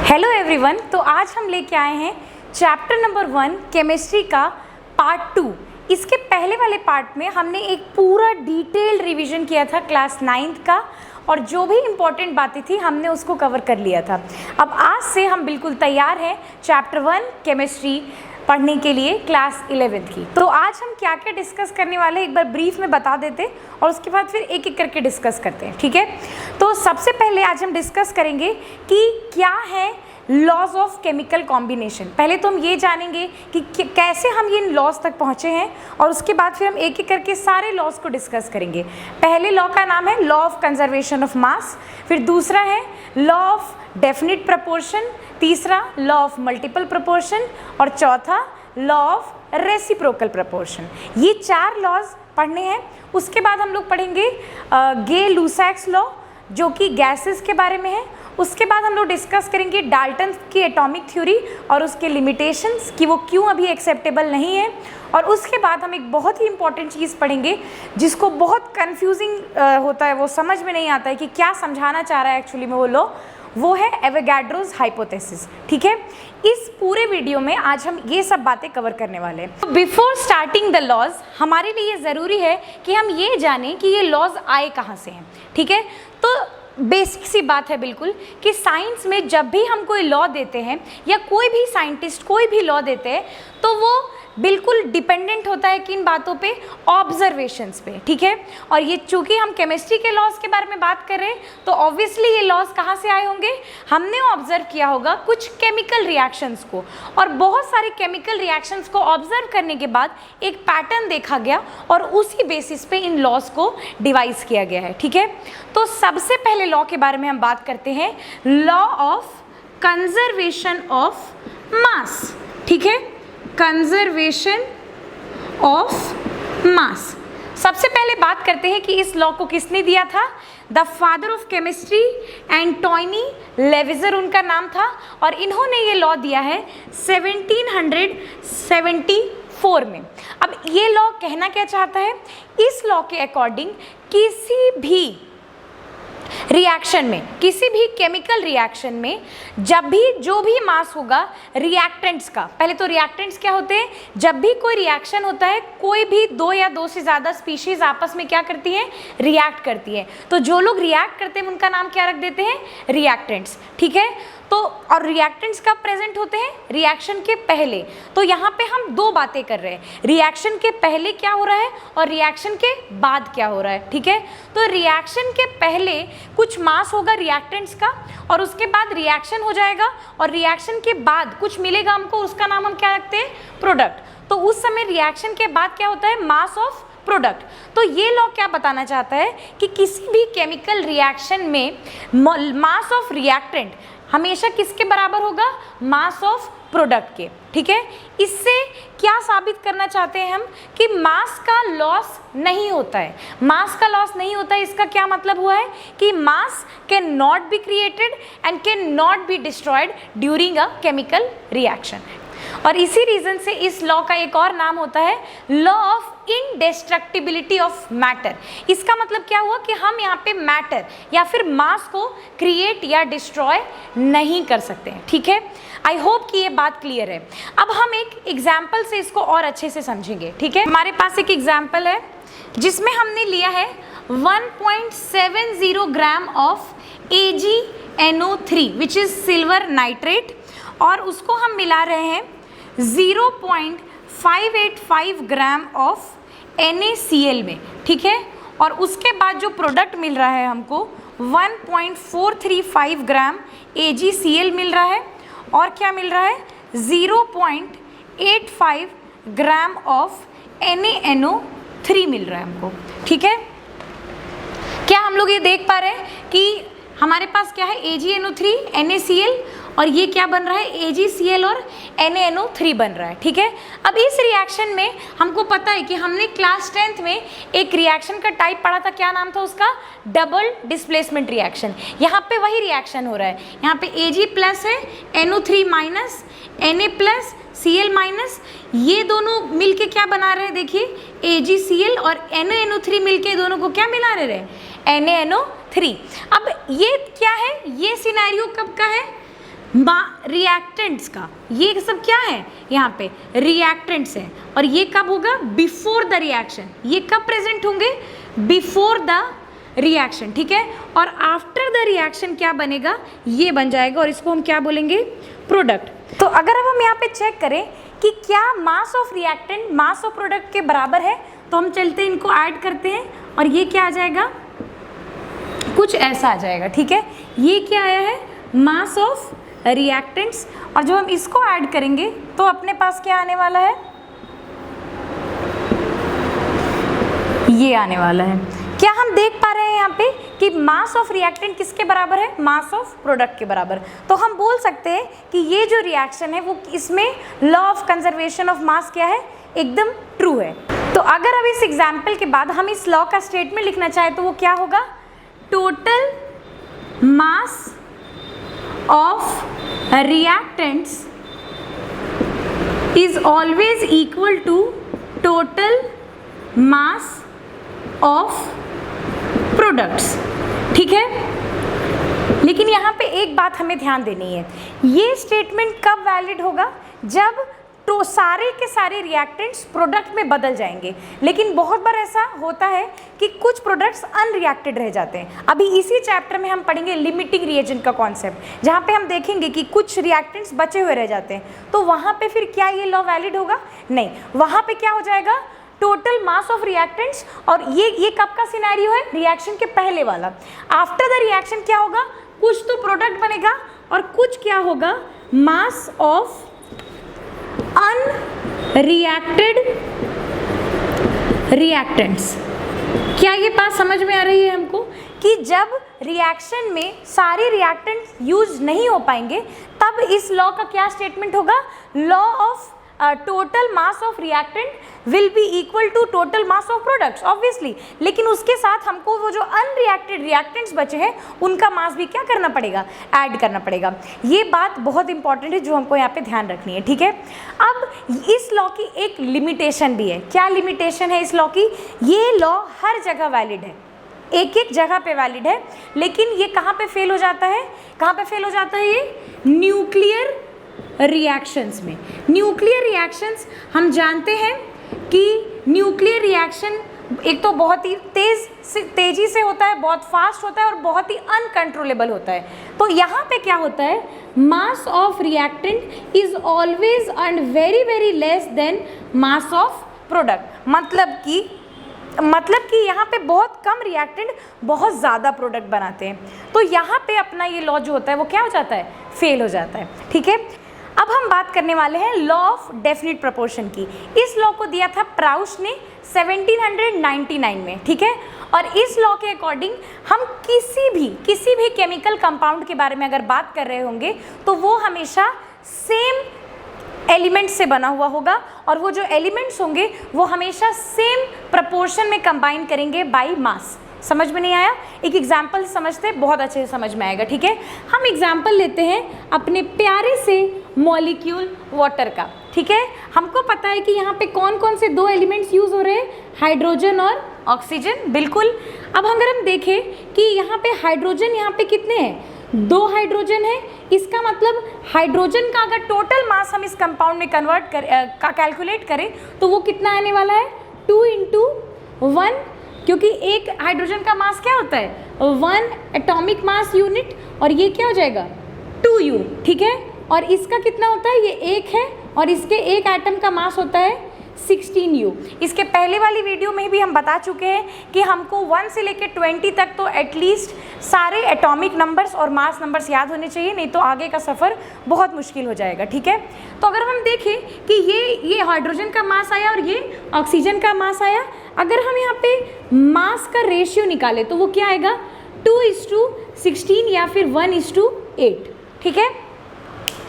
Hello everyone, तो आज हम लेके आए हैं चैप्टर नंबर 1 केमिस्ट्री का पार्ट 2। इसके पहले वाले पार्ट में हमने एक पूरा डिटेल रिवीजन किया था क्लास 9th का, और जो भी इम्पोर्टेंट बातें थी हमने उसको कवर कर लिया था। अब आज से हम बिल्कुल तैयार हैं चैप्टर 1 केमिस्ट्री पढ़ने के लिए क्लास 11th की। तो आज हम क्या क्या डिस्कस करने वाले हैं एक बार ब्रीफ में बता देते और उसके बाद फिर एक एक करके डिस्कस करते हैं, ठीक है। तो सबसे पहले आज हम डिस्कस करेंगे कि क्या है लॉज ऑफ केमिकल कॉम्बिनेशन। पहले तो हम ये जानेंगे कि कैसे हम ये लॉज तक पहुँचे हैं, और उसके बाद फिर हम एक एक करके सारे लॉज को डिस्कस करेंगे। पहले लॉ का नाम है law of conservation of mass, फिर दूसरा है लॉ ऑफ डेफिनिट प्रपोर्शन, तीसरा लॉ ऑफ मल्टीपल प्रपोर्शन, और चौथा लॉ ऑफ रेसिप्रोकल प्रपोर्शन। ये 4 लॉज पढ़ने हैं। उसके बाद हम लोग पढ़ेंगे गे-लुसाक्स लॉ, जो कि गैसेस के बारे में है। उसके बाद हम लोग डिस्कस करेंगे डाल्टन की एटॉमिक थ्योरी और उसके लिमिटेशंस कि वो क्यों अभी एक्सेप्टेबल नहीं है। और उसके बाद हम एक बहुत ही इंपॉर्टेंट चीज़ पढ़ेंगे जिसको बहुत कंफ्यूजिंग होता है, वो समझ में नहीं आता है कि क्या समझाना चाह रहा है एक्चुअली में वो लॉ, वो है एवोगाड्रोस हाइपोथेसिस, ठीक है। इस पूरे वीडियो में आज हम ये सब बातें कवर करने वाले हैं। तो बिफोर स्टार्टिंग द लॉज हमारे लिए ज़रूरी है कि हम ये जानें कि ये लॉज आए कहाँ से हैं, ठीक है। तो बेसिक सी बात है बिल्कुल कि साइंस में जब भी हम कोई लॉ देते हैं या कोई भी साइंटिस्ट कोई भी लॉ देते हैं तो वो बिल्कुल डिपेंडेंट होता है किन बातों पे, ऑब्जर्वेशंस पे, ठीक है। और ये चूंकि हम केमिस्ट्री के लॉज के बारे में बात कर रहे हैं तो ऑब्वियसली ये लॉज कहाँ से आए होंगे, हमने ऑब्जर्व किया होगा कुछ केमिकल रिएक्शंस को, और बहुत सारे केमिकल रिएक्शंस को ऑब्जर्व करने के बाद एक पैटर्न देखा गया और उसी बेसिस पे इन लॉज को डिवाइस किया गया है, ठीक है। तो सबसे पहले लॉ के बारे में हम बात करते हैं, law of conservation of mass, ठीक है, कंजर्वेशन ऑफ मास। सबसे पहले बात करते हैं कि इस लॉ को किसने दिया था। The father of chemistry Antoine Lavoisier उनका नाम था, और इन्होंने ये लॉ दिया है 1774 में। अब ये लॉ कहना क्या चाहता है, इस लॉ के अकॉर्डिंग किसी भी रिएक्शन में, किसी भी केमिकल रिएक्शन में जब भी जो भी मास होगा रिएक्टेंट्स का, पहले तो रिएक्टेंट्स क्या होते हैं, जब भी कोई रिएक्शन होता है कोई भी 2 या 2 से ज़्यादा स्पीशीज आपस में क्या करती हैं, रिएक्ट करती है, तो जो लोग रिएक्ट करते हैं उनका नाम क्या रख देते हैं, रिएक्टेंट्स, ठीक है। तो और रिएक्टेंट्स कब प्रेजेंट होते हैं, रिएक्शन के पहले। तो यहाँ पे हम 2 बातें कर रहे हैं, रिएक्शन के पहले क्या हो रहा है और रिएक्शन के बाद क्या हो रहा है, ठीक है। तो रिएक्शन के पहले कुछ मास होगा रिएक्टेंट्स का, और उसके बाद रिएक्शन हो जाएगा, और रिएक्शन के बाद कुछ मिलेगा हमको, उसका नाम हम क्या रखते हैं, प्रोडक्ट। तो उस समय रिएक्शन के बाद क्या होता है, मास ऑफ प्रोडक्ट। तो ये लॉ क्या बताना चाहता है कि किसी भी केमिकल रिएक्शन में मास ऑफ रिएक्टेंट हमेशा किसके बराबर होगा, मास ऑफ प्रोडक्ट के, ठीक है। इससे क्या साबित करना चाहते हैं हम कि मास का लॉस नहीं होता है, मास का लॉस नहीं होता है। इसका क्या मतलब हुआ है कि मास can not be created and can not be destroyed during a chemical reaction. और इसी रीजन से इस लॉ का एक और नाम होता है लॉ ऑफ इनडेस्ट्रक्टिबिलिटी ऑफ मैटर। इसका मतलब क्या हुआ कि हम यहाँ पे मैटर या फिर मास को क्रिएट या डिस्ट्रॉय नहीं कर सकते हैं, ठीक है। आई होप कि ये बात क्लियर है। अब हम एक एग्जाम्पल से इसको और अच्छे से समझेंगे, ठीक है। हमारे पास एक एग्जाम्पल है जिसमें हमने लिया है 1.70 gram of AgNO3 which is silver nitrate, और उसको हम मिला रहे हैं 0.585 ग्राम ऑफ NaCl में, ठीक है। और उसके बाद जो प्रोडक्ट मिल रहा है हमको 1.435 ग्राम AgCl मिल रहा है, और क्या मिल रहा है 0.85 ग्राम ऑफ NaNO3 मिल रहा है हमको, ठीक है। क्या हम लोग ये देख पा रहे हैं कि हमारे पास क्या है, AgNO3 NaCl, और ये क्या बन रहा है, AgCl और NaNO3 बन रहा है, ठीक है। अब इस रिएक्शन में हमको पता है कि हमने क्लास 10th में एक रिएक्शन का टाइप पढ़ा था, क्या नाम था उसका, डबल डिस्प्लेसमेंट रिएक्शन। यहाँ पे वही रिएक्शन हो रहा है, यहाँ पे Ag प्लस है, NO3 minus, Na plus, Cl minus, ये दोनों मिलके क्या बना रहे हैं, देखिए AgCl और NaNO3 मिलके दोनों को क्या मिला रहे हैं, NaNO3। अब ये क्या है, ये सिनेरियो कब का है, रिएक्टेंट्स का, ये सब क्या है यहाँ पे रिएक्टेंट्स है, और ये कब होगा बिफोर द रिएक्शन, ये कब प्रेजेंट होंगे बिफोर द रिएक्शन, ठीक है। और आफ्टर द रिएक्शन क्या बनेगा, ये बन जाएगा और इसको हम क्या बोलेंगे प्रोडक्ट। तो अगर अब हम यहाँ पे चेक करें कि क्या मास of reactant mass of product के बराबर है, तो हम चलते हैं इनको ऐड करते हैं और ये क्या आ जाएगा, कुछ ऐसा आ जाएगा, ठीक है। ये क्या आया है मास ऑफ रिएक्टेंट्स, और जब हम इसको ऐड करेंगे तो अपने पास क्या आने वाला है, ये आने वाला है। क्या हम देख पा रहे हैं यहाँ पे कि मास ऑफ रिएक्टेंट किसके बराबर है, मास ऑफ प्रोडक्ट के बराबर। तो हम बोल सकते हैं कि ये जो रिएक्शन है वो इसमें law of conservation of mass क्या है, एकदम ट्रू है। तो अगर अब इस एग्जाम्पल के बाद हम इस लॉ का स्टेटमेंट लिखना चाहें तो वो क्या होगा, total mass of reactants is always equal to total mass of products, ठीक है। लेकिन यहाँ पे एक बात हमें ध्यान देनी है, ये स्टेटमेंट कब वैलिड होगा, जब तो सारे के सारे रिएक्टेंट्स प्रोडक्ट में बदल जाएंगे। लेकिन बहुत बार ऐसा होता है कि कुछ प्रोडक्ट्स अनरिएक्टेड रह जाते हैं। अभी इसी चैप्टर में हम पढ़ेंगे लिमिटिंग रिएजेंट का कॉन्सेप्ट, जहाँ पे हम देखेंगे कि कुछ रिएक्टेंट्स बचे हुए रह जाते हैं। तो वहाँ पे फिर क्या ये लॉ वैलिड होगा, नहीं, वहाँ पे क्या हो जाएगा टोटल मास ऑफ रिएक्टेंट्स, और ये कब का सिनेरियो है, रिएक्शन के पहले वाला। आफ्टर द रिएक्शन क्या होगा, कुछ तो प्रोडक्ट बनेगा और कुछ क्या होगा मास ऑफ अनरिएक्टेड रिएक्टेंट्स। क्या ये बात समझ में आ रही है हमको कि जब रिएक्शन में सारे रिएक्टेंट्स यूज नहीं हो पाएंगे तब इस लॉ का क्या स्टेटमेंट होगा, law of total mass of reactant will be equal to total mass of products obviously. लेकिन उसके साथ हमको वो जो अनरिएक्टेड रिएक्टेंट्स बचे हैं उनका मास भी क्या करना पड़ेगा, ऐड करना पड़ेगा। ये बात बहुत इंपॉर्टेंट है जो हमको यहाँ पे ध्यान रखनी है, ठीक है। अब इस लॉ की एक लिमिटेशन भी है। क्या लिमिटेशन है इस लॉ की, ये लॉ हर जगह वैलिड है, एक एक जगह पे वैलिड है, लेकिन ये कहाँ पे फेल हो जाता है, कहाँ पे फेल हो जाता है, ये न्यूक्लियर रिएक्शंस में। न्यूक्लियर रिएक्शंस हम जानते हैं कि न्यूक्लियर रिएक्शन एक तो बहुत ही तेजी से होता है, बहुत फास्ट होता है और बहुत ही अनकंट्रोलेबल होता है। तो यहाँ पे क्या होता है, मास of reactant is always and very very less then mass of product. मतलब कि यहाँ पे बहुत कम रिएक्टेंट बहुत ज़्यादा प्रोडक्ट बनाते हैं। तो यहाँ पे अपना ये लॉ जो होता है वो क्या हो जाता है, फेल हो जाता है, ठीक है। अब हम बात करने वाले हैं लॉ ऑफ डेफिनिट प्रोपोर्शन की। इस लॉ को दिया था प्राउश ने 1799 में, ठीक है। और इस लॉ के अकॉर्डिंग हम किसी भी केमिकल कंपाउंड के बारे में अगर बात कर रहे होंगे तो वो हमेशा सेम एलिमेंट से बना हुआ होगा, और वो जो एलिमेंट्स होंगे वो हमेशा सेम प्रोपोर्शन में कंबाइन करेंगे बाय मास। समझ में नहीं आया, एक एग्जाम्पल समझते हैं, बहुत अच्छे से समझ में आएगा, ठीक है। हम एग्जाम्पल लेते हैं अपने प्यारे से मॉलिक्यूल वाटर का, ठीक है। हमको पता है कि यहाँ पे कौन कौन से दो एलिमेंट्स यूज हो रहे हैं, हाइड्रोजन और ऑक्सीजन, बिल्कुल। अब अगर हम देखें कि यहाँ पे हाइड्रोजन यहाँ पे कितने हैं, 2 हाइड्रोजन है, इसका मतलब हाइड्रोजन का अगर टोटल मास हम इस कंपाउंड में कन्वर्ट कैलकुलेट करें तो वो कितना आने वाला है, 2 × 1, क्योंकि एक हाइड्रोजन का मास क्या होता है 1 एटॉमिक मास यूनिट, और ये क्या हो जाएगा 2U, ठीक है। और इसका कितना होता है, ये 1 है, और इसके एक एटम का मास होता है 16U। इसके पहले वाली वीडियो में भी हम बता चुके हैं कि हमको 1 से लेकर 20 तक तो एटलीस्ट सारे एटॉमिक नंबर्स और मास नंबर्स याद होने चाहिए, नहीं तो आगे का सफ़र बहुत मुश्किल हो जाएगा, ठीक है। तो अगर हम देखें कि ये हाइड्रोजन का मास आया और ये ऑक्सीजन का मास आया, अगर हम यहाँ पे मास का रेशियो निकालें तो वो क्या आएगा, 2:16 या फिर 1:8, ठीक है।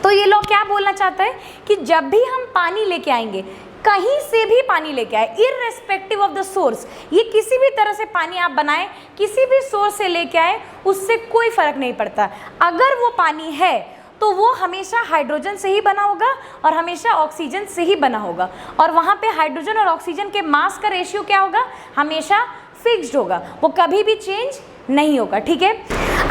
तो ये लॉ क्या बोलना चाहता है कि जब भी हम पानी लेके आएंगे, कहीं से भी पानी लेके आए, इररेस्पेक्टिव ऑफ द सोर्स, ये किसी भी तरह से पानी आप बनाएं, किसी भी सोर्स से लेके आए, उससे कोई फर्क नहीं पड़ता। अगर वो पानी है तो वो हमेशा हाइड्रोजन से ही बना होगा और हमेशा ऑक्सीजन से ही बना होगा, और वहाँ पे हाइड्रोजन और ऑक्सीजन के मास का रेशियो क्या होगा, हमेशा फिक्स्ड होगा, वो कभी भी चेंज नहीं होगा। ठीक है,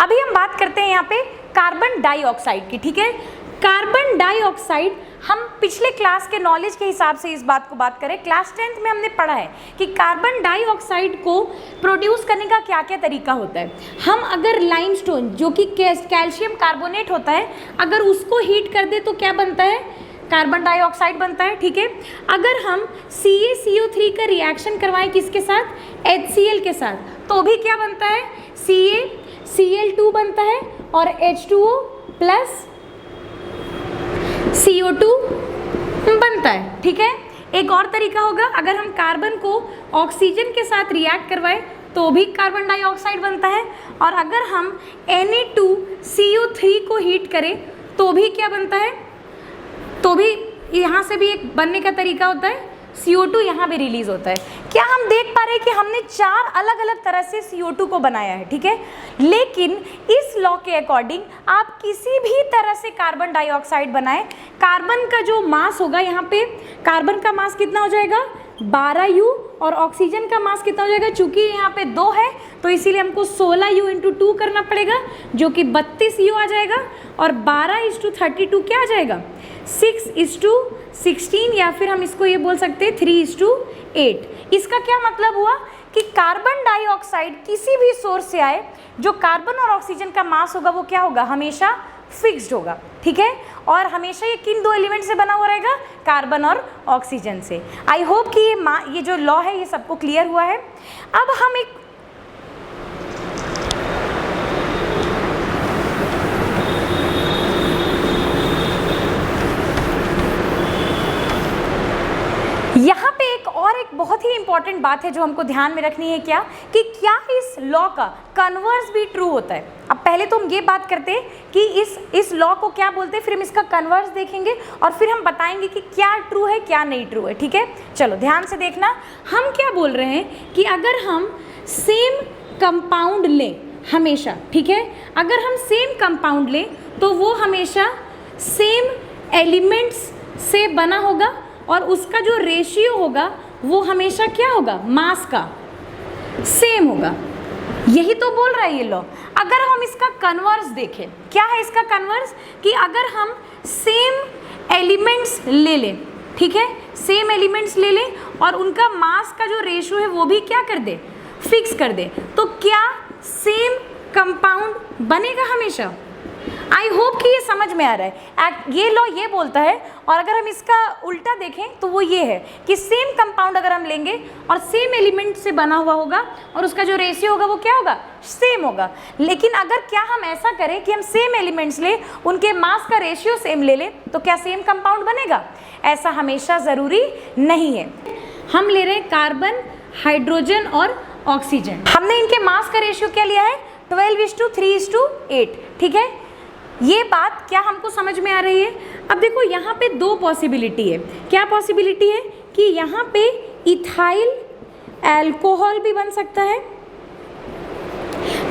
अभी हम बात करते हैं यहाँ पे कार्बन डाइऑक्साइड की। ठीक है, कार्बन डाइऑक्साइड हम पिछले क्लास के नॉलेज के हिसाब से इस बात को बात करें, क्लास 10th में हमने पढ़ा है कि कार्बन डाइऑक्साइड को प्रोड्यूस करने का क्या क्या तरीका होता है। हम अगर लाइमस्टोन जो कि कैल्शियम कार्बोनेट होता है, अगर उसको हीट कर दे तो क्या बनता है, कार्बन डाइऑक्साइड बनता है। ठीक है, अगर हम CaCO3 का रिएक्शन करवाएं किसके साथ, HCl के साथ, तो भी क्या बनता है, CaCl2 बनता है और H2O प्लस CO2 बनता है। ठीक है, एक और तरीका होगा, अगर हम कार्बन को ऑक्सीजन के साथ रिएक्ट करवाएं तो भी कार्बन डाइऑक्साइड बनता है, और अगर हम Na2CO3 को हीट करें तो भी क्या बनता है, तो भी यहाँ से भी एक बनने का तरीका होता है, CO2 यहाँ भी रिलीज होता है। क्या हम देख पा रहे हैं कि हमने 4 अलग अलग तरह से CO2 को बनाया है। ठीक है, लेकिन इस लॉ के अकॉर्डिंग आप किसी भी तरह से कार्बन डाइऑक्साइड बनाएं, कार्बन का जो मास होगा, यहाँ पे कार्बन का मास कितना हो जाएगा 12U, और ऑक्सीजन का मास कितना हो जाएगा, चूंकि यहाँ पे 2 है तो इसीलिए हमको 16U × 2 करना पड़ेगा, जो कि 32U आ जाएगा, और 12:32 क्या आ जाएगा, 6:16, या फिर हम इसको ये बोल सकते हैं 3:8। इसका क्या मतलब हुआ कि कार्बन डाइऑक्साइड किसी भी सोर्स से आए, जो कार्बन और ऑक्सीजन का मास होगा वो क्या होगा, हमेशा फिक्स्ड होगा। ठीक है, और हमेशा ये किन 2 एलिमेंट से बना हुआ रहेगा, कार्बन और ऑक्सीजन से। आई होप कि ये जो लॉ है ये सबको क्लियर हुआ है। अब हम एक यहाँ पे एक बहुत ही इंपॉर्टेंट बात है जो हमको ध्यान में रखनी है, क्या कि क्या इस लॉ का कन्वर्स भी ट्रू होता है। अब पहले तो हम ये बात करते हैं कि इस लॉ को क्या बोलते हैं, फिर हम इसका कन्वर्स देखेंगे और फिर हम बताएंगे कि क्या ट्रू है क्या नहीं ट्रू है। ठीक है, चलो ध्यान से देखना, हम क्या बोल रहे हैं कि अगर हम सेम कंपाउंड लें हमेशा, ठीक है, अगर हम सेम कंपाउंड लें तो वो हमेशा सेम एलिमेंट्स से बना होगा, और उसका जो रेशियो होगा वो हमेशा क्या होगा, मास का सेम होगा। यही तो बोल रहा है ये लॉ। अगर हम इसका कन्वर्स देखें, क्या है इसका कन्वर्स, कि अगर हम सेम एलिमेंट्स ले लें, ठीक है, सेम एलिमेंट्स ले लें और उनका मास का जो रेशियो है वो भी क्या कर दे, फिक्स कर दे, तो क्या सेम कंपाउंड बनेगा हमेशा। आई होप कि ये समझ में आ रहा है। ये लॉ ये बोलता है, और अगर हम इसका उल्टा देखें तो वो ये है कि सेम कंपाउंड अगर हम लेंगे और सेम एलिमेंट से बना हुआ होगा और उसका जो रेशियो होगा वो क्या होगा, सेम होगा। लेकिन अगर क्या हम ऐसा करें कि हम सेम एलिमेंट्स ले, उनके मास का रेशियो सेम ले लें, तो क्या सेम कंपाउंड बनेगा, ऐसा हमेशा ज़रूरी नहीं है। हम ले रहे हैं कार्बन, हाइड्रोजन और ऑक्सीजन, हमने इनके मास का रेशियो क्या लिया है, 12:3:8। ठीक है, ये बात क्या हमको समझ में आ रही है। अब देखो यहाँ पे 2 पॉसिबिलिटी है। क्या पॉसिबिलिटी है कि यहाँ पे इथाइल अल्कोहल भी बन सकता है,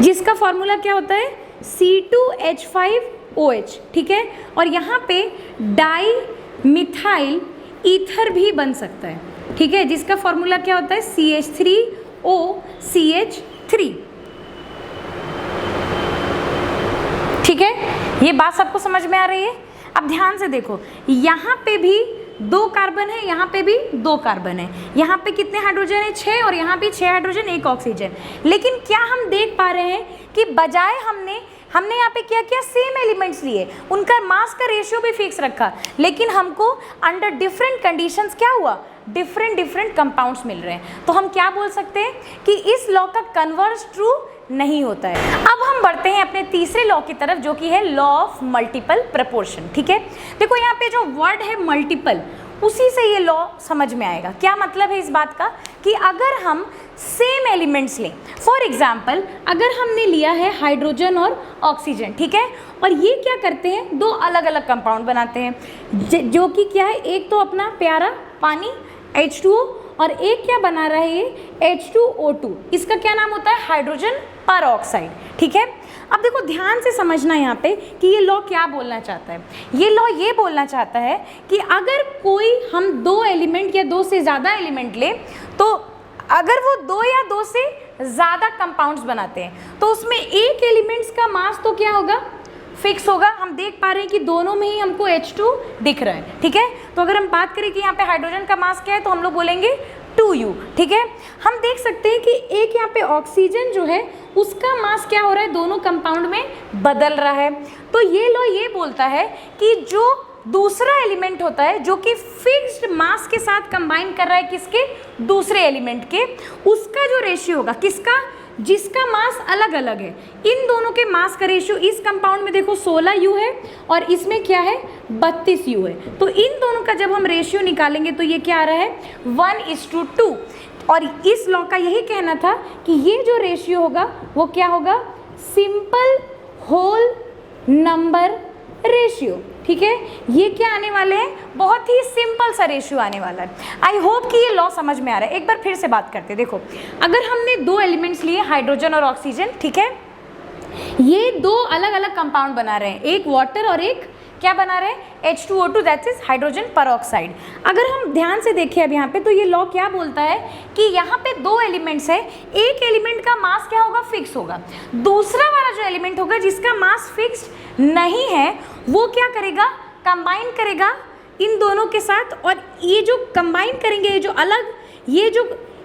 जिसका फॉर्मूला क्या होता है, C2H5OH। ठीक है, और यहाँ पे डाई मिथाइल ईथर भी बन सकता है। ठीक है, जिसका फॉर्मूला क्या होता है, CH3OCH3। ठीक है, ये बात सबको समझ में आ रही है। अब ध्यान से देखो, यहाँ पे भी 2 कार्बन है, यहाँ पे भी 2 कार्बन है, यहाँ पे कितने हाइड्रोजन है, 6, और यहाँ भी 6 हाइड्रोजन 1 ऑक्सीजन। लेकिन क्या हम देख पा रहे हैं कि बजाय हमने यहाँ पे क्या किया, सेम एलिमेंट्स लिए, उनका मास का रेशियो भी फिक्स रखा, लेकिन हमको अंडर डिफरेंट कंडीशंस क्या हुआ, डिफरेंट कंपाउंड्स मिल रहे हैं। तो हम क्या बोल सकते हैं कि इस लॉ का कन्वर्स ट्रू नहीं होता है। अब हम बढ़ते हैं अपने तीसरे लॉ की तरफ, जो कि है लॉ ऑफ मल्टीपल प्रपोर्शन। ठीक है, देखो यहाँ पे जो वर्ड है मल्टीपल, उसी से ये लॉ समझ में आएगा। क्या मतलब है इस बात का, कि अगर हम सेम एलिमेंट्स लें, फॉर एग्जाम्पल अगर हमने लिया है हाइड्रोजन और ऑक्सीजन, ठीक है, और ये क्या करते हैं, 2 अलग अलग कंपाउंड बनाते हैं, जो कि क्या है, एक तो अपना प्यारा पानी H2O, और एक क्या बना रहा है ये H2O2, इसका क्या नाम होता है, हाइड्रोजन परऑक्साइड। ठीक है, अब देखो ध्यान से समझना यहाँ पे कि ये लॉ क्या बोलना चाहता है। ये लॉ ये बोलना चाहता है कि अगर कोई हम 2 एलिमेंट या 2 से ज़्यादा एलिमेंट ले, तो अगर वो 2 या 2 से ज़्यादा कंपाउंड्स बनाते हैं तो उसमें एक एलिमेंट्स का मास तो क्या होगा, फिक्स होगा। हम देख पा रहे हैं कि दोनों में ही हमको H2 दिख रहा है, ठीक है। तो अगर हम बात करें कि यहाँ पे हाइड्रोजन का मास क्या है तो हम लोग बोलेंगे 2U, ठीक है। हम देख सकते हैं कि एक यहाँ पे ऑक्सीजन जो है उसका मास क्या हो रहा है, दोनों कंपाउंड में बदल रहा है। तो ये लॉ ये बोलता है कि जो दूसरा एलिमेंट होता है जो कि फिक्स्ड मास के साथ कंबाइन कर रहा है किसके, दूसरे एलिमेंट के, उसका जो रेशियो होगा किसका, जिसका मास अलग अलग है, इन दोनों के मास का रेशियो इस कंपाउंड में देखो 16U है और इसमें क्या है 32U है। तो इन दोनों का जब हम रेशियो निकालेंगे तो ये क्या आ रहा है 1:2। और इस लॉ का यही कहना था कि ये जो रेशियो होगा वो क्या होगा, सिंपल होल नंबर रेशियो, ठीक है। ये क्या आने वाले हैं, बहुत ही सिंपल सा रेशियो आने वाला है। आई होप कि ये लॉ समझ में आ रहा है। एक बार फिर से बात करते हैं। देखो अगर हमने 2 एलिमेंट्स लिए हाइड्रोजन और ऑक्सीजन, ठीक है, ये 2 अलग अलग कंपाउंड बना रहे हैं, एक वाटर और एक क्या बना रहे हैं H2O2 that is hydrogen peroxide. अगर हम ध्यान से देखें अब यहाँ पे तो ये लॉ क्या बोलता है कि यहाँ पे 2 एलिमेंट्स है, एक एलिमेंट का मास क्या होगा, फिक्स होगा। दूसरा वाला जो एलिमेंट होगा जिसका मास फिक्स नहीं है वो क्या करेगा, कंबाइन करेगा इन दोनों के साथ। और ये जो कंबाइन करेंगे, ये जो अलग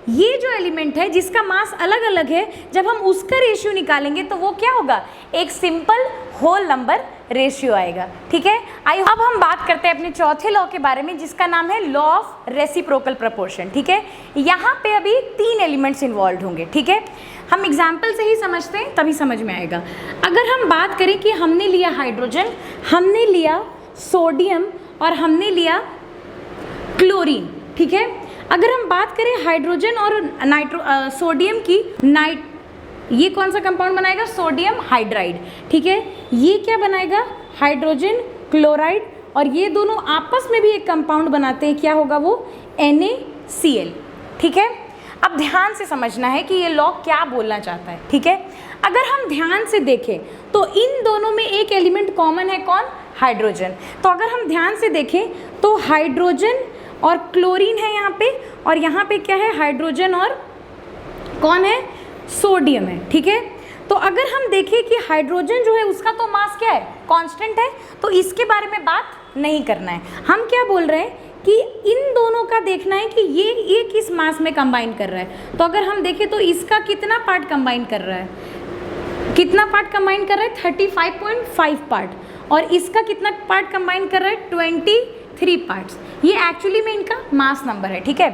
ये जो एलिमेंट है जिसका मास अलग अलग है, जब हम उसका रेशियो निकालेंगे तो वो क्या होगा, एक सिंपल होल नंबर रेशियो आएगा, ठीक है। अब हम बात करते हैं अपने चौथे लॉ के बारे में जिसका नाम है लॉ ऑफ रेसिप्रोकल प्रोपोर्शन, ठीक है। यहाँ पे अभी 3 एलिमेंट्स इन्वॉल्व होंगे, ठीक है। हम एग्जाम्पल से ही समझते हैं तभी समझ में आएगा। अगर हम बात करें कि हमने लिया हाइड्रोजन, हमने लिया सोडियम और हमने लिया क्लोरीन, ठीक है। अगर हम बात करें हाइड्रोजन और सोडियम की, ये कौन सा कंपाउंड बनाएगा, सोडियम हाइड्राइड, ठीक है। ये क्या बनाएगा, हाइड्रोजन क्लोराइड, और ये दोनों आपस में भी एक कंपाउंड बनाते हैं, क्या होगा वो, NaCl, ठीक है। अब ध्यान से समझना है कि ये लॉ क्या बोलना चाहता है, ठीक है। अगर हम ध्यान से देखें तो इन दोनों में एक एलिमेंट कॉमन है, कौन, हाइड्रोजन। तो अगर हम ध्यान से देखें तो हाइड्रोजन और क्लोरीन है यहाँ पे, और यहाँ पे क्या है, हाइड्रोजन और कौन है, सोडियम है, ठीक है। तो अगर हम देखें कि हाइड्रोजन जो है उसका तो मास क्या है, कांस्टेंट है, तो इसके बारे में बात नहीं करना है। हम क्या बोल रहे हैं कि इन दोनों का देखना है कि ये किस मास में कंबाइन कर रहा है। तो अगर हम देखें तो इसका कितना पार्ट कंबाइन कर रहा है, कितना पार्ट कंबाइन कर रहा है, 35.5 पार्ट, और इसका कितना पार्ट कंबाइन कर रहा है, 23 पार्ट्स। ये एक्चुअली में इनका मास नंबर है, ठीक है।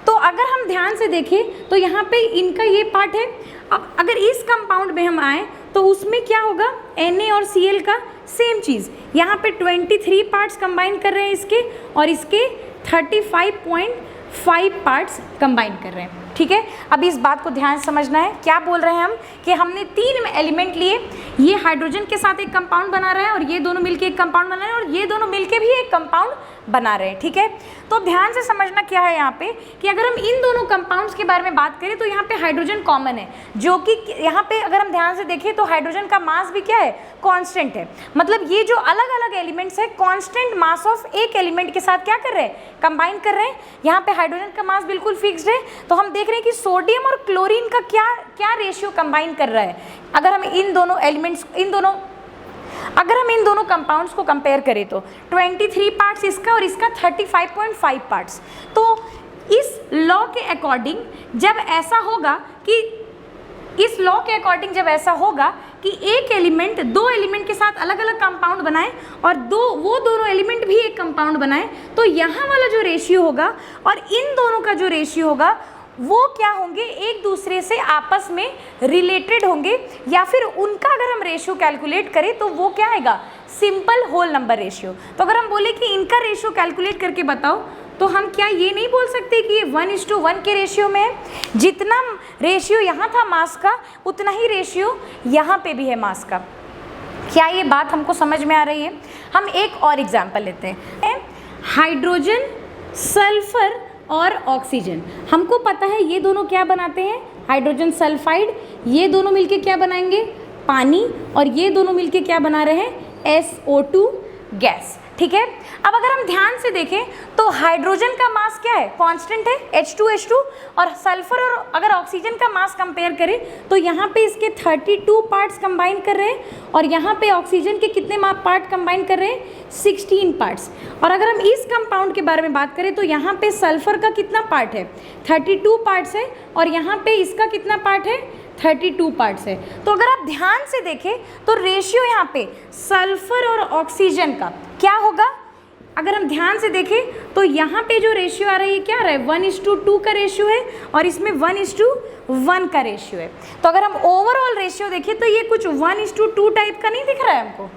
तो अगर हम ध्यान से देखें तो यहाँ पे इनका ये पार्ट है। अब अगर इस कंपाउंड में हम आए तो उसमें क्या होगा, Na और Cl का सेम चीज़, यहाँ पे 23 पार्ट्स कंबाइन कर रहे हैं इसके, और इसके 35.5 पार्ट्स कंबाइन कर रहे हैं, ठीक है। अब इस बात को ध्यान से समझना है, क्या बोल रहे हैं हम कि हमने 3 एलिमेंट लिए, ये हाइड्रोजन के साथ एक कंपाउंड बना रहा है और ये दोनों मिलके एक कंपाउंड बना रहे हैं और ये दोनों मिलके भी एक कंपाउंड बना रहे हैं, ठीक है। तो ध्यान से समझना क्या है यहाँ पे कि अगर हम इन दोनों कंपाउंड्स के बारे में बात करें तो यहाँ पे हाइड्रोजन कॉमन है, जो कि यहाँ पे अगर हम ध्यान से देखें तो हाइड्रोजन का मास भी क्या है, कांस्टेंट है। मतलब ये जो अलग अलग एलिमेंट्स है कांस्टेंट मास ऑफ एक एलिमेंट के साथ क्या कर रहे हैं, कंबाइन कर रहे हैं। यहाँ पे हाइड्रोजन का मास बिल्कुल फिक्स्ड है। तो हम देख रहे हैं कि सोडियम और क्लोरीन का क्या रेशियो कंबाइन कर रहा है। अगर हम इन दोनों कंपाउंड्स को कंपेयर करें तो 23 पार्ट्स इसका और इसका 35.5 पार्ट्स। तो इस लॉ के अकॉर्डिंग जब ऐसा होगा कि एक एलिमेंट 2 एलिमेंट के साथ अलग अलग कंपाउंड बनाए और वो दोनों एलिमेंट भी एक कंपाउंड बनाए, तो यहाँ वाला जो रेशियो होगा और इन दोनों का जो रेशियो होगा वो क्या होंगे, एक दूसरे से आपस में रिलेटेड होंगे, या फिर उनका अगर हम रेशियो कैलकुलेट करें तो वो क्या आएगा, सिंपल होल नंबर रेशियो। तो अगर हम बोले कि इनका रेशियो कैलकुलेट करके बताओ तो हम क्या ये नहीं बोल सकते कि ये 1:1 के रेशियो में है। जितना रेशियो यहाँ था मास का उतना ही रेशियो यहाँ पे भी है मास का। क्या ये बात हमको समझ में आ रही है? हम एक और एग्जाम्पल लेते हैं, हाइड्रोजन, सल्फर और ऑक्सीजन। हमको पता है ये दोनों क्या बनाते हैं, हाइड्रोजन सल्फाइड। ये दोनों मिलके क्या बनाएंगे, पानी, और ये दोनों मिलके क्या बना रहे हैं, SO2 गैस। ठीक है। अब अगर हम ध्यान से देखें तो हाइड्रोजन का मास क्या है, कांस्टेंट है H2 और सल्फर और अगर ऑक्सीजन का मास कंपेयर करें तो यहाँ पे इसके 32 पार्ट्स कंबाइन कर रहे हैं और यहाँ पे ऑक्सीजन के कितने पार्ट कंबाइन कर रहे हैं, 16 पार्ट्स। और अगर हम इस कंपाउंड के बारे में बात करें तो यहाँ पे सल्फर का कितना पार्ट है, 32 पार्ट्स है और यहाँ पे इसका कितना पार्ट है, 32 पार्ट्स है। तो अगर आप ध्यान से देखें तो रेशियो यहाँ पे सल्फर और ऑक्सीजन का क्या होगा, अगर हम ध्यान से देखें तो यहाँ पे जो रेशियो आ रहा है ये क्या आ रहा है, 1:2 का रेशियो है और इसमें 1:1 का रेशियो है। तो अगर हम ओवरऑल रेशियो देखें तो ये कुछ 1:2 टाइप का नहीं दिख रहा है हमको,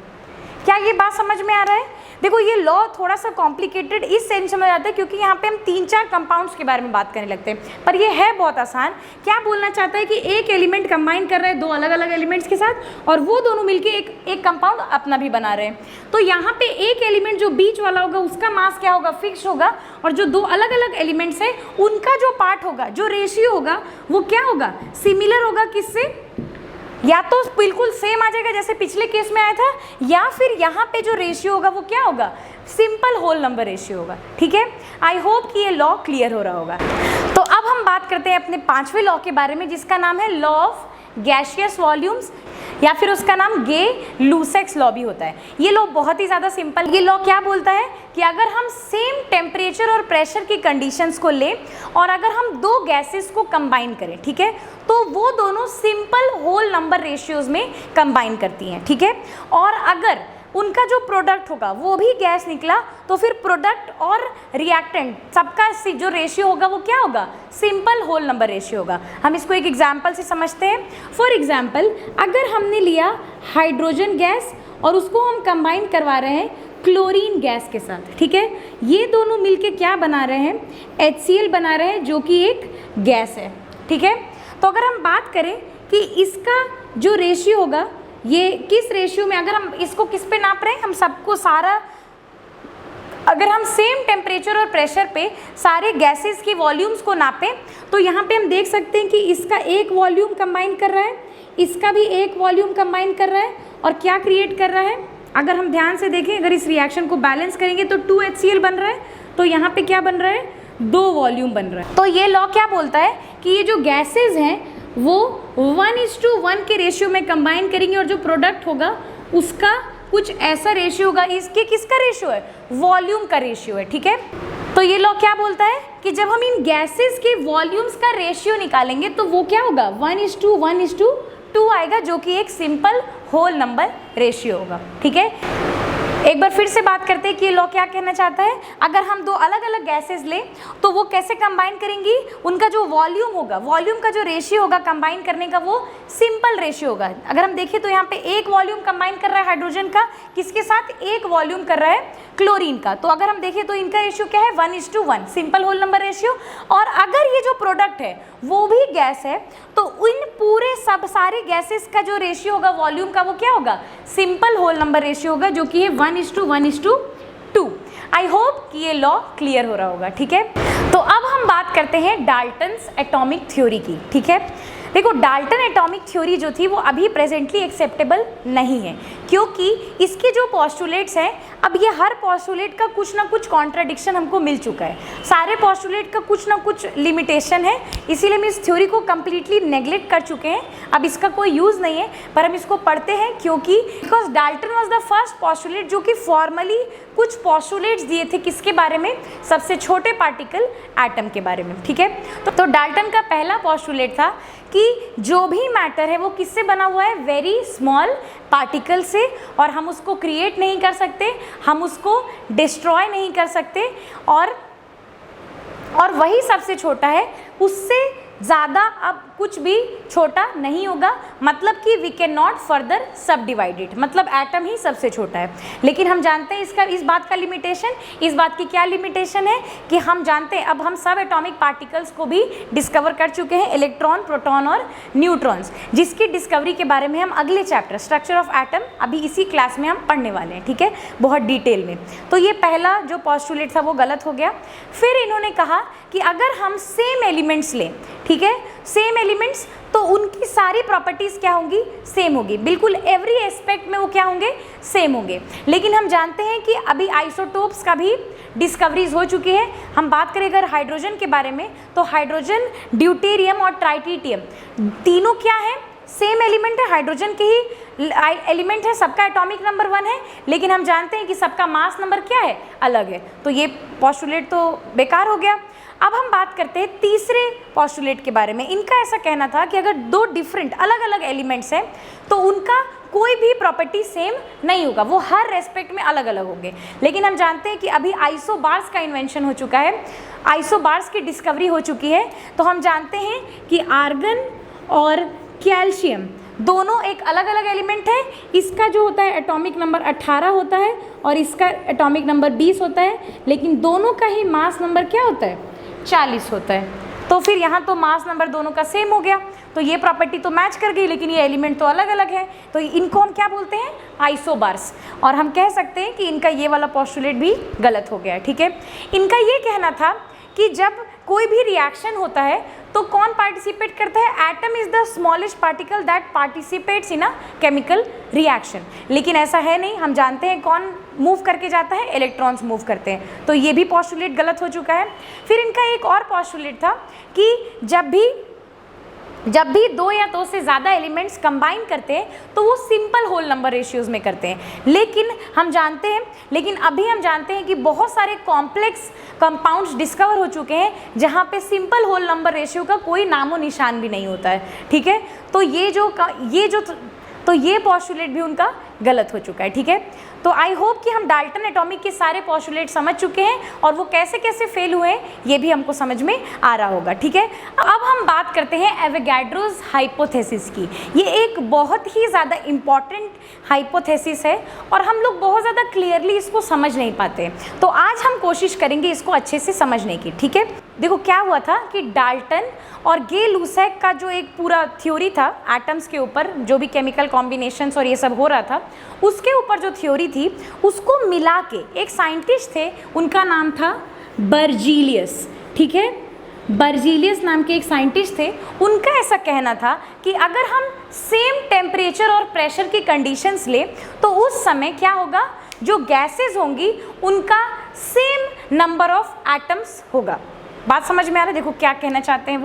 क्या ये बात समझ में आ रहा है। देखो ये लॉ थोड़ा सा कॉम्प्लिकेटेड इस सेंस में आता है क्योंकि यहाँ पे हम 3-4 कंपाउंड्स के बारे में बात करने लगते हैं, पर ये है बहुत आसान। क्या बोलना चाहता है कि एक एलिमेंट कंबाइन कर रहे हैं दो अलग अलग एलिमेंट्स के साथ और वो दोनों मिलके एक कंपाउंड अपना भी बना रहे हैं। तो यहाँ पे एक एलिमेंट जो बीच वाला होगा उसका मास क्या होगा, फिक्स होगा, और जो दो अलग अलग एलिमेंट्स हैं उनका जो पार्ट होगा, जो रेशियो होगा वो क्या होगा, सिमिलर होगा किससे, या तो बिल्कुल सेम आ जाएगा जैसे पिछले केस में आया था, या फिर यहाँ पे जो रेशियो होगा वो क्या होगा, सिंपल होल नंबर रेशियो होगा। ठीक है, आई होप कि ये लॉ क्लियर हो रहा होगा। तो अब हम बात करते हैं अपने 5वें लॉ के बारे में जिसका नाम है लॉ ऑफ गैसियस वॉल्यूम्स, या फिर उसका नाम गे-लुसैक्स लॉ भी होता है। ये लॉ बहुत ही ज़्यादा सिंपल। ये लॉ क्या बोलता है कि अगर हम सेम टेम्परेचर और प्रेशर की कंडीशंस को लें और अगर हम दो गैसेस को कंबाइन करें, ठीक है, तो वो दोनों सिंपल होल नंबर रेशियोज में कंबाइन करती हैं। ठीक है, और अगर उनका जो प्रोडक्ट होगा वो भी गैस निकला तो फिर प्रोडक्ट और रिएक्टेंट सबका जो रेशियो होगा वो क्या होगा, सिंपल होल नंबर रेशियो होगा। हम इसको एक एग्जांपल से समझते हैं। फॉर एग्जांपल अगर हमने लिया हाइड्रोजन गैस और उसको हम कंबाइन करवा रहे हैं क्लोरीन गैस के साथ, ठीक है, ये दोनों मिलके क्या बना रहे हैं, HCl बना रहे हैं जो कि एक गैस है। ठीक है, तो अगर हम बात करें कि इसका जो रेशियो होगा ये किस रेशियो में, अगर हम इसको किस पे नाप रहे हैं, हम सबको सारा, अगर हम सेम टेम्परेचर और प्रेशर पे सारे गैसेस की वॉल्यूम्स को नापें तो यहाँ पे हम देख सकते हैं कि इसका एक वॉल्यूम कंबाइन कर रहा है, इसका भी एक वॉल्यूम कंबाइन कर रहा है और क्या क्रिएट कर रहा है, अगर हम ध्यान से देखें, अगर इस रिएक्शन को बैलेंस करेंगे तो 2HCl बन रहा है, तो यहाँ पे क्या बन रहा है, 2 वॉल्यूम बन रहा है। तो ये लॉ क्या बोलता है कि ये जो गैसेज हैं वो 1:1 के रेशियो में कंबाइन करेंगे और जो प्रोडक्ट होगा उसका कुछ ऐसा रेशियो होगा, इसके किसका रेशियो है, वॉल्यूम का रेशियो है। ठीक है, तो ये लॉ क्या बोलता है कि जब हम इन गैसेस के वॉल्यूम्स का रेशियो निकालेंगे तो वो क्या होगा, 1:1:2 आएगा जो कि एक सिंपल होल नंबर रेशियो होगा। ठीक है, एक बार फिर से बात करते हैं कि ये लॉ क्या कहना चाहता है। अगर हम दो अलग अलग गैसेस लें तो वो कैसे कंबाइन करेंगी, उनका जो वॉल्यूम होगा, वॉल्यूम का जो रेशियो होगा कंबाइन करने का वो सिंपल रेशियो होगा। अगर हम देखें तो यहाँ पे एक वॉल्यूम कंबाइन कर रहा है हाइड्रोजन का, किसके साथ, एक वॉल्यूम कर रहा है क्लोरीन का। तो अगर हम देखें तो इनका रेशियो क्या है, 1:1, सिंपल होल नंबर रेशियो। और अगर ये जो प्रोडक्ट है वो भी गैस है तो इन पूरे सारी गैसेस का जो रेशियो होगा वॉल्यूम का वो क्या होगा, सिंपल होल नंबर रेशियो होगा जो कि है 1:1:2। आई होप कि ये लॉ क्लियर हो रहा होगा। ठीक है, तो अब हम बात करते हैं डाल्टन्स एटॉमिक थ्योरी की। ठीक है, देखो डाल्टन एटॉमिक थ्योरी जो थी वो अभी प्रेजेंटली एक्सेप्टेबल नहीं है क्योंकि इसके जो पॉस्टुलेट्स हैं, अब ये हर पॉस्टुलेट का कुछ ना कुछ कॉन्ट्राडिक्शन हमको मिल चुका है, सारे पॉस्टुलेट का कुछ ना कुछ लिमिटेशन है, इसीलिए हम इस थ्योरी को कम्प्लीटली नेग्लेक्ट कर चुके हैं। अब इसका कोई यूज़ नहीं है, पर हम इसको पढ़ते हैं क्योंकि because Dalton was the first postulate जो कि फॉर्मली कुछ पॉस्टुलेट्स दिए थे किसके बारे में, सबसे छोटे पार्टिकल एटम के बारे में। ठीक है, तो डाल्टन का पहला पॉस्टुलेट था कि जो भी मैटर है वो किससे बना हुआ है, वेरी स्मॉल पार्टिकल से, और हम उसको क्रिएट नहीं कर सकते, हम उसको डिस्ट्रॉय नहीं कर सकते, और वही सबसे छोटा है, उससे ज़्यादा अब कुछ भी छोटा नहीं होगा, मतलब कि वी कैन नॉट फर्दर सब डिवाइडेड, मतलब एटम ही सबसे छोटा है। लेकिन हम जानते हैं इस बात का लिमिटेशन, इस बात की क्या लिमिटेशन है कि हम जानते हैं अब हम सब एटॉमिक पार्टिकल्स को भी डिस्कवर कर चुके हैं, इलेक्ट्रॉन, प्रोटॉन और न्यूट्रॉन्स, जिसकी डिस्कवरी के बारे में हम अगले चैप्टर स्ट्रक्चर ऑफ एटम अभी इसी क्लास में हम पढ़ने वाले हैं। ठीक है, बहुत डिटेल में। तो ये पहला जो पॉस्टुलेट था वो गलत हो गया। फिर इन्होंने कहा कि अगर हम सेम एलिमेंट्स लें, ठीक है, सेम एलिमेंट्स, तो उनकी सारी प्रॉपर्टीज़ क्या होंगी, सेम होगी, बिल्कुल एवरी एस्पेक्ट में वो क्या होंगे, सेम होंगे। लेकिन हम जानते हैं कि अभी आइसोटोप्स का भी डिस्कवरीज हो चुकी है। हम बात करें अगर हाइड्रोजन के बारे में, तो हाइड्रोजन, ड्यूटेरियम और ट्राइटिटियम तीनों क्या है, सेम एलिमेंट है, हाइड्रोजन के ही एलिमेंट है, सबका एटॉमिक नंबर 1 है, लेकिन हम जानते हैं कि सबका मास नंबर क्या है, अलग है। तो ये पोस्टुलेट तो बेकार हो गया। अब हम बात करते हैं तीसरे पोस्टुलेट के बारे में। इनका ऐसा कहना था कि अगर दो डिफरेंट अलग अलग एलिमेंट्स हैं तो उनका कोई भी प्रॉपर्टी सेम नहीं होगा, वो हर रेस्पेक्ट में अलग अलग होंगे। लेकिन हम जानते हैं कि अभी आइसोबार्स का इन्वेंशन हो चुका है, आइसोबार्स की डिस्कवरी हो चुकी है। तो हम जानते हैं कि आर्गन और कैल्शियम दोनों एक अलग अलग एलिमेंट है। इसका जो होता है एटॉमिक नंबर 18 होता है और इसका एटॉमिक नंबर 20 होता है, लेकिन दोनों का ही मास नंबर क्या होता है, 40 होता है। तो फिर यहाँ तो मास नंबर दोनों का सेम हो गया, तो ये प्रॉपर्टी तो मैच कर गई, लेकिन ये एलिमेंट तो अलग अलग है। तो इनको हम क्या बोलते हैं, आइसोबार्स। और हम कह सकते हैं कि इनका ये वाला पोस्टुलेट भी गलत हो गया, ठीक है। इनका ये कहना था कि जब कोई भी रिएक्शन होता है तो कौन पार्टिसिपेट करता है, atom is the smallest particle that participates in a chemical reaction. लेकिन ऐसा है नहीं, हम जानते हैं कौन मूव करके जाता है, इलेक्ट्रॉन्स मूव करते हैं। तो ये भी पोस्टुलेट गलत हो चुका है। फिर इनका एक और पोस्टुलेट था कि जब भी दो या दो से ज़्यादा एलिमेंट्स कंबाइन करते हैं तो वो सिंपल होल नंबर रेशियोज़ में करते हैं। लेकिन अभी हम जानते हैं कि बहुत सारे कॉम्प्लेक्स कंपाउंड्स डिस्कवर हो चुके हैं जहाँ पे सिंपल होल नंबर रेशियो का कोई नामो निशान भी नहीं होता है, ठीक है। तो ये पोस्टुलेट भी उनका गलत हो चुका है, ठीक है। तो आई होप कि हम डाल्टन एटॉमिक के सारे पोस्टुलेट समझ चुके हैं और वो कैसे कैसे फेल हुए हैं ये भी हमको समझ में आ रहा होगा, ठीक है। अब हम बात करते हैं एवोगाड्रोस हाइपोथेसिस की। ये एक बहुत ही ज़्यादा इम्पॉर्टेंट हाइपोथेसिस है और हम लोग बहुत ज़्यादा क्लियरली इसको समझ नहीं पाते, तो आज हम कोशिश करेंगे इसको अच्छे से समझने की, ठीक है। देखो क्या हुआ था कि डाल्टन और गे लुसैक का जो एक पूरा थ्योरी था एटम्स के ऊपर, जो भी केमिकल कॉम्बिनेशंस और ये सब हो रहा था, उसके ऊपर जो थ्योरी थी उसको मिला के एक साइंटिस्ट थे, उनका नाम था बर्जीलियस, ठीक है। बर्जीलियस नाम के एक साइंटिस्ट थे, उनका ऐसा कहना था कि अगर हम सेम टेम्परेचर और प्रेशर की कंडीशंस ले तो उस समय क्या होगा, जो गैसेस होंगी उनका सेम नंबर ऑफ एटम्स होगा। बात समझ में आ रहा है? देखो क्या कहना चाहते हैं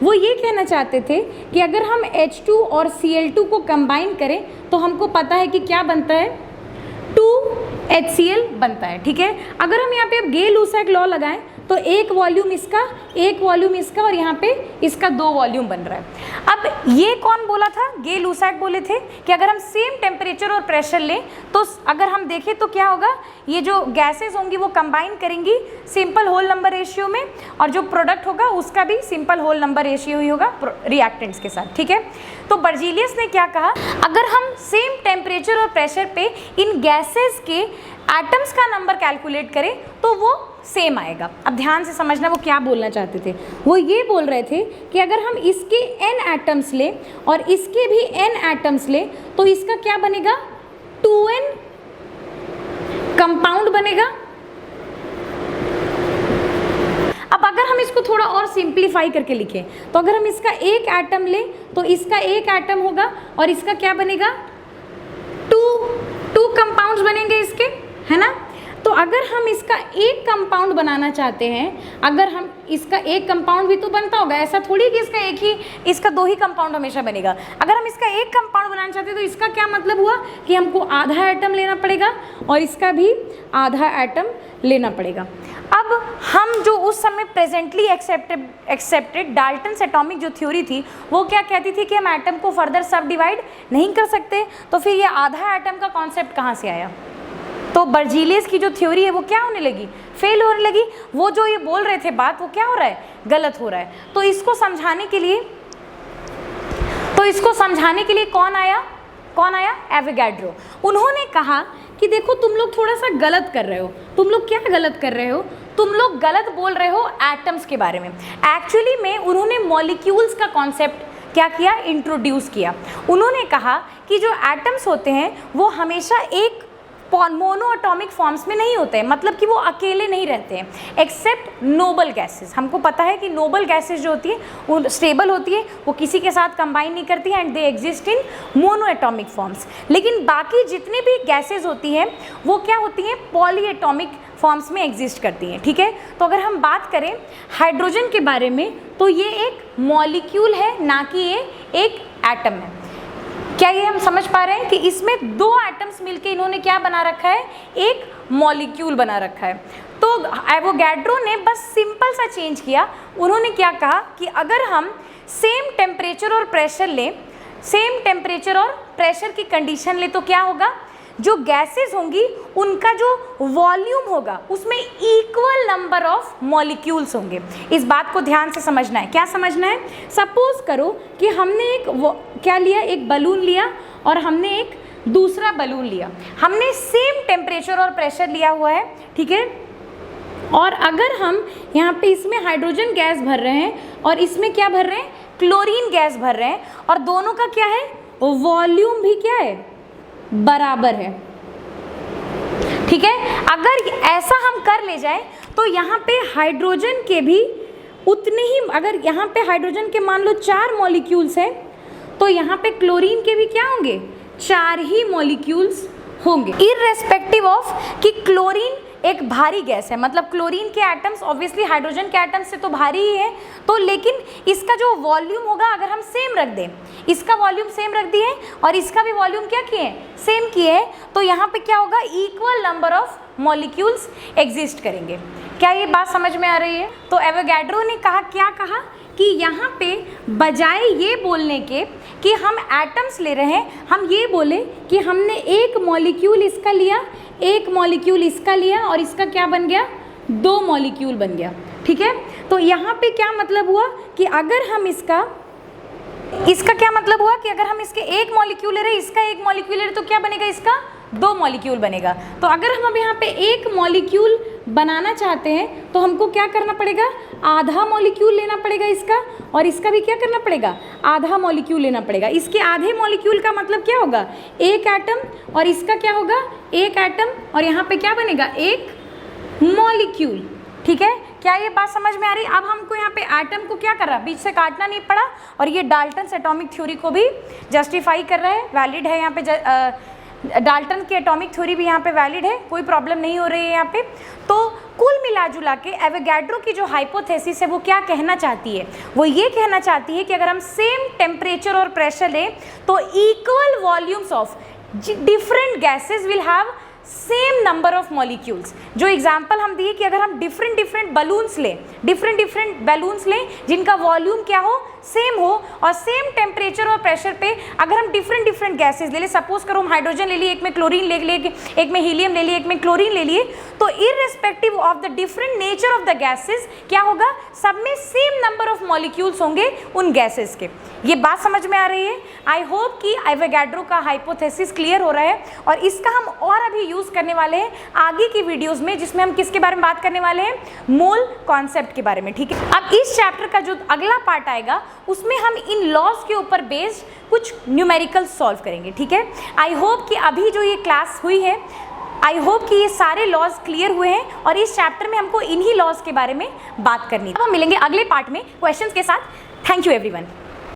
वो ये कहना चाहते थे कि अगर हम H2 और Cl2 को कंबाइन करें तो हमको पता है कि क्या बनता है, 2HCl बनता है, ठीक है। अगर हम यहाँ पे अब गे लुसैक लॉ लगाएं तो एक वॉल्यूम इसका और यहाँ पे इसका 2 वॉल्यूम बन रहा है। अब ये कौन बोला था, गे लुसैक बोले थे कि अगर हम सेम टेम्परेचर और प्रेशर लें तो अगर हम देखें तो क्या होगा, ये जो गैसेस होंगी वो कंबाइन करेंगी सिंपल होल नंबर रेशियो में और जो प्रोडक्ट होगा उसका भी सिंपल होल नंबर रेशियो ही होगा रिएक्टेंट्स के साथ, ठीक है। तो बर्जीलियस ने क्या कहा, अगर हम सेम टेम्परेचर और प्रेशर पे इन गैसेस के एटम्स का नंबर कैलकुलेट करें तो वो सेम आएगा। अब ध्यान से समझना वो क्या बोलना चाहते थे, वो ये बोल रहे थे कि अगर हम इसके n एटम्स लें और इसके भी n एटम्स लें तो इसका क्या बनेगा, 2n कंपाउंड बनेगा। अब अगर हम इसको थोड़ा और सिंप्लीफाई करके लिखें तो अगर हम इसका एक एटम लें तो इसका एक एटम होगा और इसका क्या बनेगा, 2 कंपाउंड्स बनेंगे इसके, है ना। तो अगर हम इसका एक कंपाउंड बनाना चाहते हैं, अगर हम इसका एक कंपाउंड भी तो बनता होगा, ऐसा थोड़ी कि इसका 2 ही कंपाउंड हमेशा बनेगा। अगर हम इसका एक कंपाउंड बनाना चाहते हैं तो इसका क्या मतलब हुआ कि हमको आधा एटम लेना पड़ेगा और इसका भी आधा एटम लेना पड़ेगा। अब हम जो उस समय प्रेजेंटली एक्सेप्टेड डाल्टन्स एटॉमिक जो थ्योरी थी वो क्या कहती थी कि हम एटम को फर्दर सब डिवाइड नहीं कर सकते, तो फिर ये आधा एटम का कॉन्सेप्ट कहाँ से आया। तो बर्जीलियस की जो थ्योरी है वो क्या होने लगी, फेल होने लगी। वो जो ये बोल रहे थे बात वो क्या हो रहा है, गलत हो रहा है। तो इसको समझाने के लिए कौन आया, एवोगाड्रो। उन्होंने कहा कि देखो तुम लोग थोड़ा सा गलत कर रहे हो। तुम लोग क्या गलत कर रहे हो, तुम लोग गलत बोल रहे हो एटम्स के बारे में। एक्चुअली में उन्होंने मॉलिक्यूल्स का कॉन्सेप्ट क्या किया, इंट्रोड्यूस किया। उन्होंने कहा कि जो एटम्स होते हैं वो हमेशा एक मोनो एटॉमिक फॉर्म्स में नहीं होते हैं, मतलब कि वो अकेले नहीं रहते हैं, एक्सेप्ट नोबल गैसेस। हमको पता है कि नोबल गैसेस जो होती है वो स्टेबल होती है, वो किसी के साथ कंबाइन नहीं करती है and they exist in mono atomic forms. लेकिन बाकी जितनी भी गैसेस होती हैं वो क्या होती हैं, पॉली एटॉमिक फॉर्म्स में एग्जिस्ट करती हैं। ठीक है, तो अगर हम बात करें हाइड्रोजन के बारे में तो ये एक मॉलिक्यूल है, ना कि ये एक एटम है। क्या ये हम समझ पा रहे हैं कि इसमें दो एटम्स मिलके इन्होंने क्या बना रखा है, एक मॉलिक्यूल बना रखा है। तो एवोगैड्रो ने बस सिंपल सा चेंज किया, उन्होंने क्या कहा कि अगर हम सेम टेम्परेचर और प्रेशर लें, सेम टेम्परेचर और प्रेशर की कंडीशन ले, तो क्या होगा, जो गैसेस होंगी उनका जो वॉल्यूम होगा उसमें इक्वल नंबर ऑफ मॉलिक्यूल्स होंगे। इस बात को ध्यान से समझना है। क्या समझना है, सपोज करो कि हमने क्या लिया, एक बलून लिया और हमने एक दूसरा बलून लिया, हमने सेम टेम्परेचर और प्रेशर लिया हुआ है, ठीक है, और अगर हम यहाँ पे इसमें हाइड्रोजन गैस भर रहे हैं और इसमें क्या भर रहे हैं, क्लोरीन गैस भर रहे हैं, और दोनों का क्या है, वॉल्यूम भी क्या है, बराबर है। ठीक है, अगर ऐसा हम कर ले जाए तो यहाँ पे हाइड्रोजन के भी उतने ही, अगर यहाँ पे हाइड्रोजन के मान लो 4 मॉलिक्यूल्स हैं तो यहाँ पे क्लोरीन के भी क्या होंगे, 4 ही मॉलिक्यूल्स होंगे, इररेस्पेक्टिव ऑफ कि क्लोरीन एक भारी गैस है, मतलब क्लोरीन के एटम्स ऑब्वियसली हाइड्रोजन के एटम्स से तो भारी ही है, तो लेकिन इसका जो वॉल्यूम होगा अगर हम सेम रख दें, इसका वॉल्यूम सेम रख दिए और इसका भी वॉल्यूम क्या किए हैं, सेम किए हैं, तो यहाँ पे क्या होगा, equal number of molecules exist करेंगे। क्या ये बात समझ में आ रही है? तो एवोगैड्रो ने कहा, क्या कहा कि यहाँ पे बजाय ये बोलने के कि हम एटम्स ले रहे हैं, हम ये बोले कि हमने एक मॉलिक्यूल इसका लिया, एक मॉलिक्यूल इसका लिया और इसका क्या बन गया, 2 मॉलिक्यूल बन गया। ठीक है, तो यहाँ पे क्या मतलब हुआ कि अगर हम इसका क्या मतलब हुआ कि अगर हम इसके एक मॉलिक्यूल ले रहे, इसका एक मॉलिक्यूल ले रहे, तो क्या बनेगा, इसका 2 मॉलिक्यूल बनेगा। तो अगर हम अब यहाँ पे एक मॉलिक्यूल बनाना चाहते हैं तो हमको क्या करना पड़ेगा, आधा मॉलिक्यूल लेना पड़ेगा इसका, और इसका भी क्या करना पड़ेगा, आधा मॉलिक्यूल लेना पड़ेगा। इसके आधे मॉलिक्यूल का मतलब क्या होगा, एक एटम, और इसका क्या होगा, एक एटम, और यहाँ पे क्या बनेगा, एक मॉलिक्यूल। ठीक है, क्या ये बात समझ में आ रही है? अब हमको यहाँ पे एटम को क्या कर रहा है, बीच से काटना नहीं पड़ा, और ये डाल्टन्स एटॉमिक थ्योरी को भी जस्टिफाई कर रहा है, वैलिड है यहाँ पे, डाल्टन की एटॉमिक थ्योरी भी यहाँ पे वैलिड है, कोई प्रॉब्लम नहीं हो रही है यहाँ पे। तो कुल मिला जुला के एवोगैड्रो की जो हाइपोथेसिस है वो क्या कहना चाहती है, वो ये कहना चाहती है कि अगर हम सेम टेम्परेचर और प्रेशर लें तो equal volumes of different gases will have same number of molecules. जो एग्जाम्पल हम दिए कि अगर हम डिफरेंट बलून्स लें, डिफरेंट बैलून्स लें जिनका वॉल्यूम क्या हो, सेम हो, और सेम टेम्परेचर और प्रेशर पे अगर हम डिफरेंट गैसेस ले लें, सपोज करो हम हाइड्रोजन ले लिए, एक में क्लोरीन ले लिए, एक में हीलियम ले लिए, एक में क्लोरीन ले लिए, तो irrespective of the different nature of the gases क्या होगा, सब में सेम नंबर ऑफ मॉलिक्यूल्स होंगे उन गैसेस के। ये बात समझ में आ रही है? आई होप कि एवोगैड्रो का हाइपोथेसिस क्लियर हो रहा है, और इसका हम और अभी यूज़ करने वाले हैं आगे की वीडियोज़ में, जिसमें हम किसके बारे में बात करने वाले हैं, मोल कॉन्सेप्ट के बारे में। ठीक है, अब इस चैप्टर का जो अगला पार्ट आएगा उसमें हम इन लॉज के ऊपर बेस्ड कुछ न्यूमेरिकल सॉल्व करेंगे। ठीक है, आई होप कि अभी जो ये क्लास हुई है, आई होप कि ये सारे लॉज क्लियर हुए हैं और इस चैप्टर में हमको इन्हीं लॉज के बारे में बात करनी है। अब हम मिलेंगे अगले पार्ट में क्वेश्चंस के साथ। Thank you everyone.